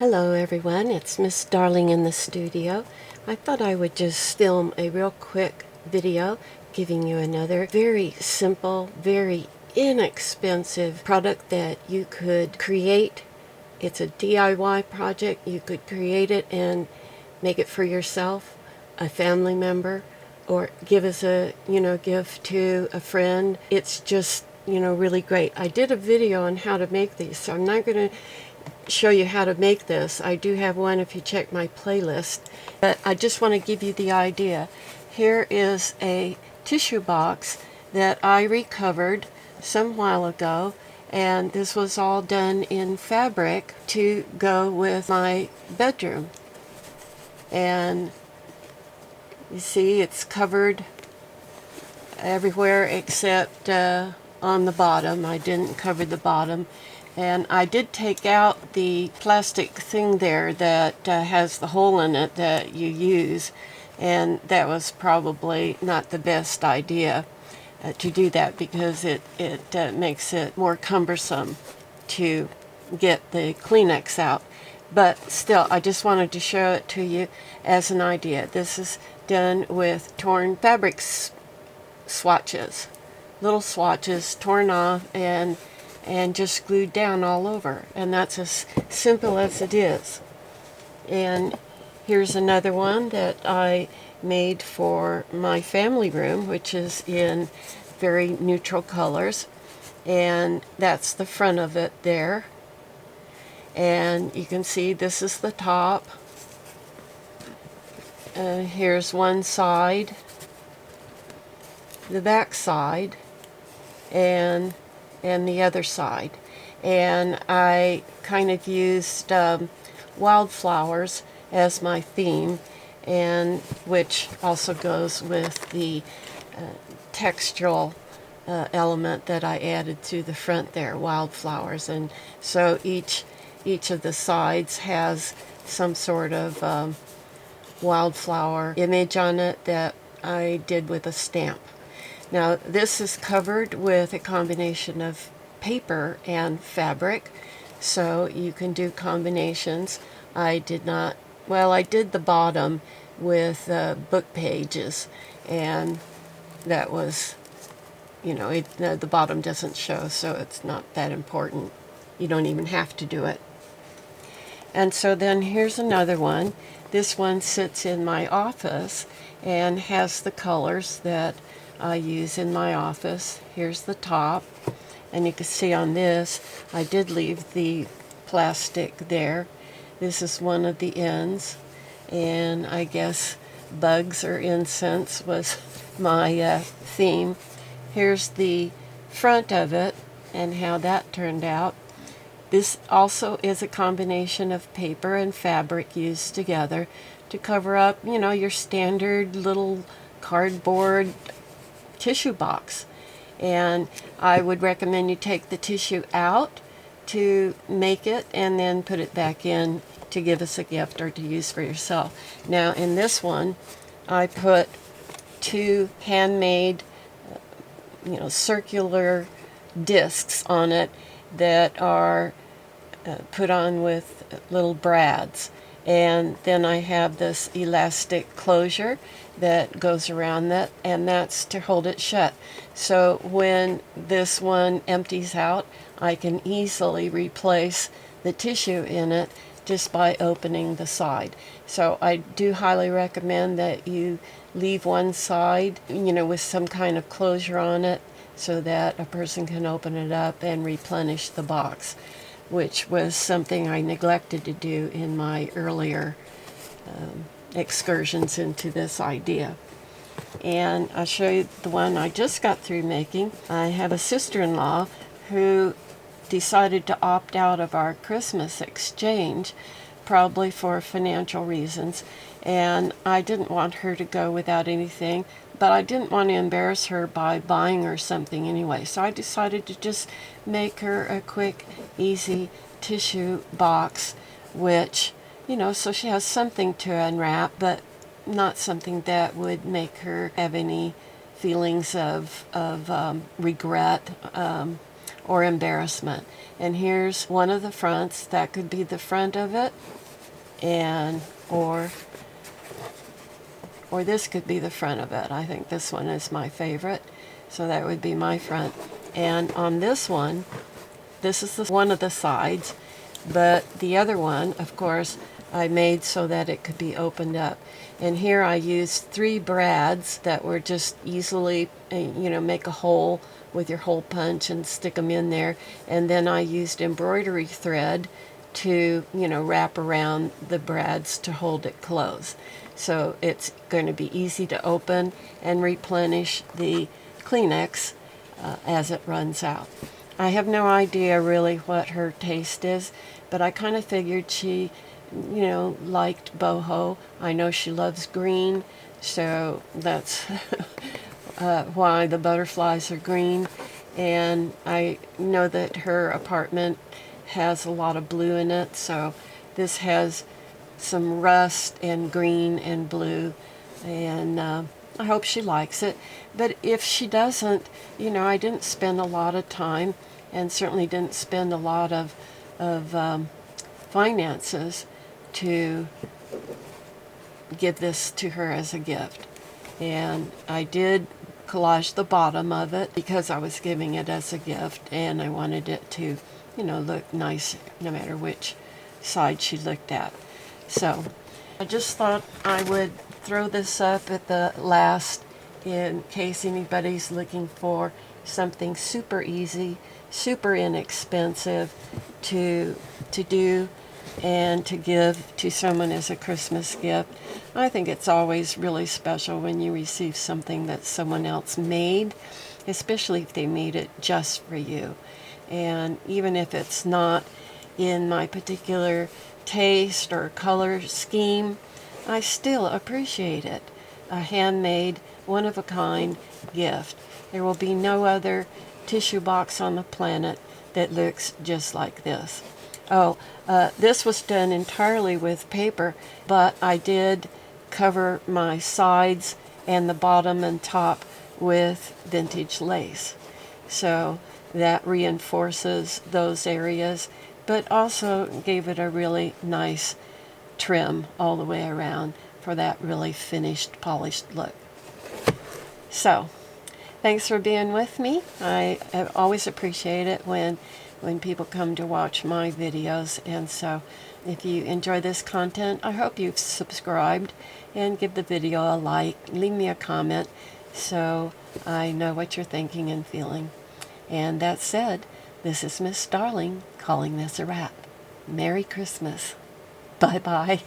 Hello everyone, it's Miss Darling in the studio. I thought I would just film a real quick video giving you another very simple, very inexpensive product that you could create. It's a DIY project. You could create it and make it for yourself, a family member, or give as a, gift to a friend. It's just, really great. I did a video on how to make these, so I'm not going to show you how to make this. I do have one if you check my playlist, but I just want to give you the idea. Here is a tissue box that I recovered some while ago, and this was all done in fabric to go with my bedroom. And you see it's covered everywhere except on the bottom. I didn't cover the bottom. And I did take out the plastic thing there that has the hole in it that you use, and that was probably not the best idea to do that, because it makes it more cumbersome to get the Kleenex out. But still, I just wanted to show it to you as an idea. This is done with torn fabric swatches, little swatches torn off and just glued down all over, and that's as simple as it is. And here's another one that I made for my family room, which is in very neutral colors, and that's the front of it there. And you can see this is the top. Here's one side, the back side, and the other side. And I kind of used wildflowers as my theme, and which also goes with the textural element that I added to the front there, wildflowers. And so each of the sides has some sort of wildflower image on it that I did with a stamp. Now this is covered with a combination of paper and fabric, so you can do combinations. I did not, well, I did the bottom with book pages, and that was, the bottom doesn't show, so it's not that important. You don't even have to do it. And so then here's another one. This one sits in my office and has the colors that I use in my office. Here's the top, and you can see on this I did leave the plastic there. This is one of the ends, and I guess bugs or incense was my theme. Here's the front of it and how that turned out. This also is a combination of paper and fabric used together to cover up, your standard little cardboard tissue box. And I would recommend you take the tissue out to make it and then put it back in to give us a gift or to use for yourself. Now in this one I put two handmade circular discs on it that are put on with little brads. And then I have this elastic closure that goes around that, and that's to hold it shut. So when this one empties out, I can easily replace the tissue in it just by opening the side. So I do highly recommend that you leave one side, with some kind of closure on it, so that a person can open it up and replenish the box, which was something I neglected to do in my earlier excursions into this idea. And I'll show you the one I just got through making. I have a sister-in-law who decided to opt out of our Christmas exchange, probably for financial reasons, and I didn't want her to go without anything, but I didn't want to embarrass her by buying her something anyway. So I decided to just make her a quick, easy tissue box, which, so she has something to unwrap, but not something that would make her have any feelings of regret. or embarrassment. And here's one of the fronts. That could be the front of it, and or this could be the front of it. I think this one is my favorite, so that would be my front. And on this one, this is one of the sides, but the other one, of course, I made so that it could be opened up. And here I used 3 brads that were just easily, make a hole with your hole punch and stick them in there. And then I used embroidery thread to, wrap around the brads to hold it closed. So it's going to be easy to open and replenish the Kleenex as it runs out. I have no idea really what her taste is, but I kind of figured she, liked boho. I know she loves green, so that's why the butterflies are green. And I know that her apartment has a lot of blue in it, so this has some rust and green and blue, and I hope she likes it. But if she doesn't, I didn't spend a lot of time, and certainly didn't spend a lot of finances to give this to her as a gift. And I did collage the bottom of it because I was giving it as a gift, and I wanted it to, look nice no matter which side she looked at. So I just thought I would throw this up at the last in case anybody's looking for something super easy, super inexpensive to do and to give to someone as a Christmas gift. I think it's always really special when you receive something that someone else made, especially if they made it just for you. And even if it's not in my particular taste or color scheme, I still appreciate it. A handmade, one-of-a-kind gift. There will be no other tissue box on the planet that looks just like this. This was done entirely with paper, but I did cover my sides and the bottom and top with vintage lace. So that reinforces those areas, but also gave it a really nice trim all the way around for that really finished, polished look. So, thanks for being with me. I always appreciate it when people come to watch my videos, and so if you enjoy this content, I hope you've subscribed and give the video a like, leave me a comment so I know what you're thinking and feeling. And that said, this is Miss Darling calling this a wrap. Merry Christmas. Bye-bye.